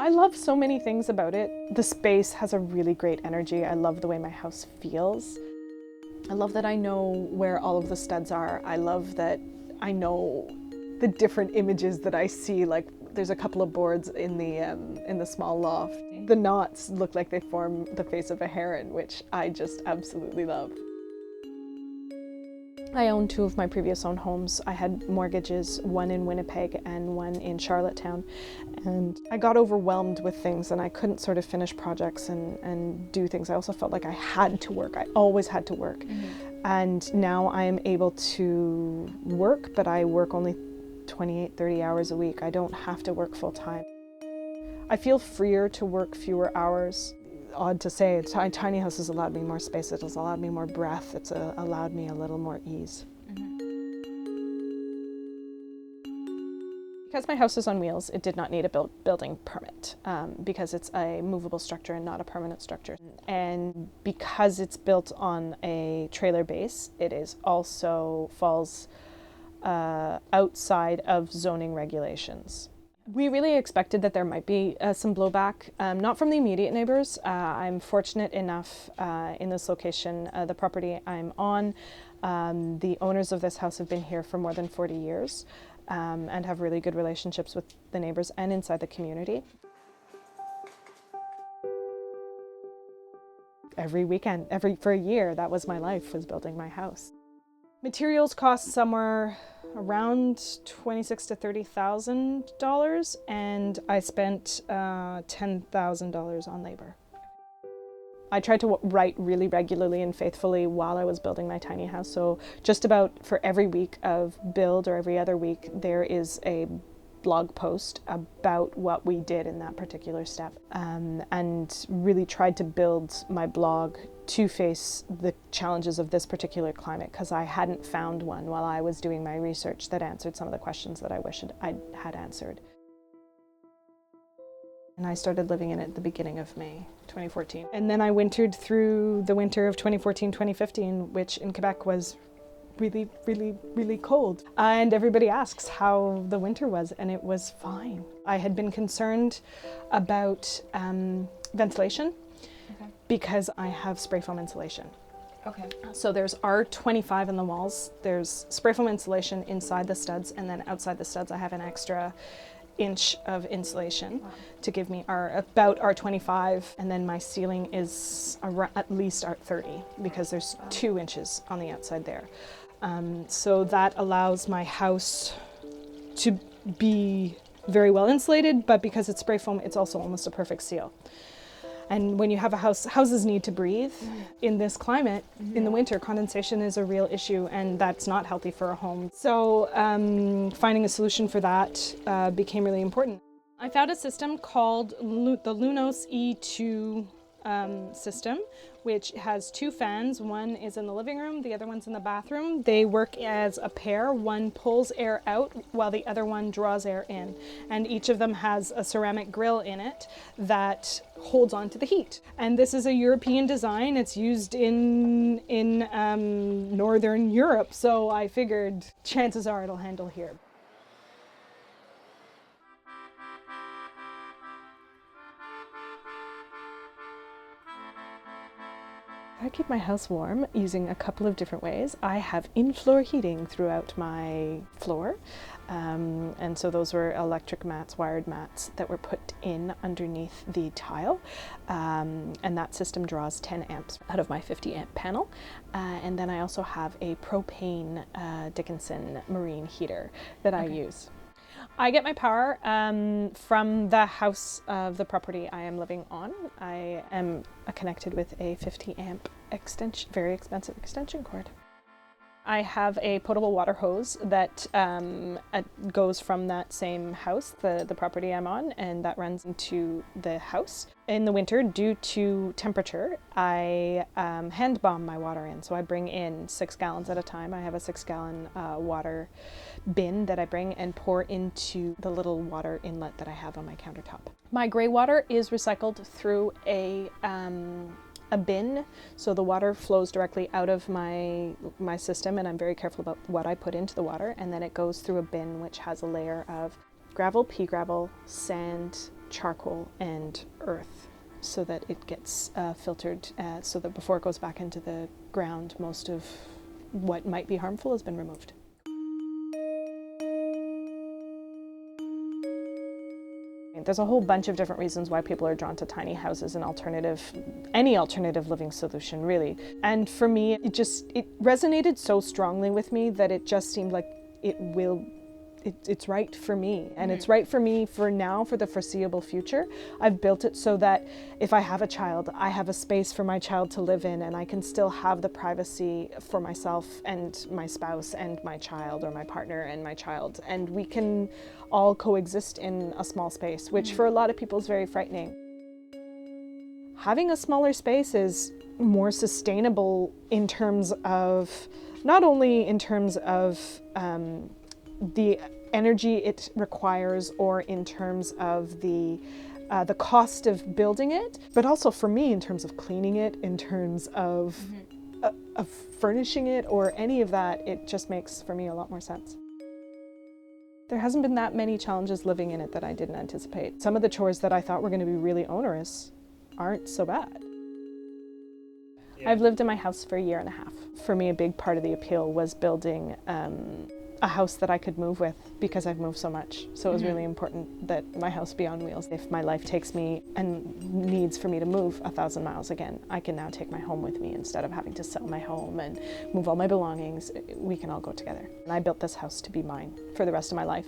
I love so many things about it. The space has a really great energy. I love the way my house feels. I love that I know where all of the studs are. I love that I know the different images that I see. Like there's a couple of boards in the small loft. The knots look like they form the face of a heron, which I just absolutely love. I owned 2 of my previous owned homes. I had mortgages, one in Winnipeg and one in Charlottetown. And I got overwhelmed with things and I couldn't sort of finish projects and do things. I also felt like I had to work. I always had to work. Mm-hmm. And now I am able to work, but I work only 28, 30 hours a week. I don't have to work full time. I feel freer to work fewer hours. Odd to say, tiny house has allowed me more space, it has allowed me more breath, it's allowed me a little more ease. Mm-hmm. Because my house is on wheels, it did not need a building permit because it's a movable structure and not a permanent structure. And because it's built on a trailer base, it is also falls outside of zoning regulations. We really expected that there might be some blowback, not from the immediate neighbors. I'm fortunate enough in this location, the property I'm on, the owners of this house have been here for more than 40 years and have really good relationships with the neighbors and inside the community. Every weekend, for a year, that was my life, was building my house. Materials cost somewhere around $26,000 to $30,000, and I spent $10,000 on labor. I tried to write really regularly and faithfully while I was building my tiny house, so just about for every week of build or every other week, there is a blog post about what we did in that particular step, and really tried to build my blog to face the challenges of this particular climate, because I hadn't found one while I was doing my research that answered some of the questions that I wish I had answered. And I started living in it at the beginning of May 2014. And then I wintered through the winter of 2014-2015, which in Quebec was really, really, really cold. And everybody asks how the winter was, and it was fine. I had been concerned about ventilation. Okay. Because I have spray foam insulation. Okay. So there's R25 in the walls, there's spray foam insulation inside the studs, and then outside the studs I have an extra inch of insulation. Wow. To give me about R25, and then my ceiling is at least R30 because there's 2 inches on the outside there. So that allows my house to be very well insulated, but because it's spray foam, it's also almost a perfect seal. And when you have a house, houses need to breathe. Mm-hmm. In this climate, mm-hmm. in the winter, condensation is a real issue, and that's not healthy for a home. So finding a solution for that became really important. I found a system called the Lunos E2 system, which has 2 fans. One is in the living room, the other one's in the bathroom. They work as a pair. One pulls air out while the other one draws air in. And each of them has a ceramic grill in it that holds on to the heat. And this is a European design. It's used in Northern Europe, so I figured chances are it'll handle here. I keep my house warm using a couple of different ways. I have in-floor heating throughout my floor, and so those were electric mats, wired mats that were put in underneath the tile, and that system draws 10 amps out of my 50 amp panel. And then I also have a propane Dickinson marine heater that I use. I get my power from the house of the property I am living on. I am connected with a 50 amp extension, very expensive extension cord. I have a potable water hose that goes from that same house, the property I'm on, and that runs into the house. In the winter, due to temperature, I hand bomb my water in. So I bring in 6 gallons at a time. I have a 6-gallon water bin that I bring and pour into the little water inlet that I have on my countertop. My gray water is recycled through a bin, so the water flows directly out of my system, and I'm very careful about what I put into the water, and then it goes through a bin which has a layer of gravel, pea gravel, sand, charcoal and earth so that it gets filtered, so that before it goes back into the ground, most of what might be harmful has been removed. There's a whole bunch of different reasons why people are drawn to tiny houses and any alternative living solution, really. And for me, it resonated so strongly with me that it just seemed like it's right for me. And it's right for me for now, for the foreseeable future. I've built it so that if I have a child, I have a space for my child to live in, and I can still have the privacy for myself and my spouse and my child, or my partner and my child. And we can all coexist in a small space, which for a lot of people is very frightening. Having a smaller space is more sustainable in terms of, not only in terms of the energy it requires, or in terms of the cost of building it, but also for me in terms of cleaning it, in terms of furnishing it, or any of that. It just makes, for me, a lot more sense. There hasn't been that many challenges living in it that I didn't anticipate. Some of the chores that I thought were going to be really onerous aren't so bad. Yeah. I've lived in my house for 1.5 years. For me, a big part of the appeal was building a house that I could move with, because I've moved so much. So it was really important that my house be on wheels. If my life takes me and needs for me to move 1,000 miles again, I can now take my home with me instead of having to sell my home and move all my belongings. We can all go together. And I built this house to be mine for the rest of my life.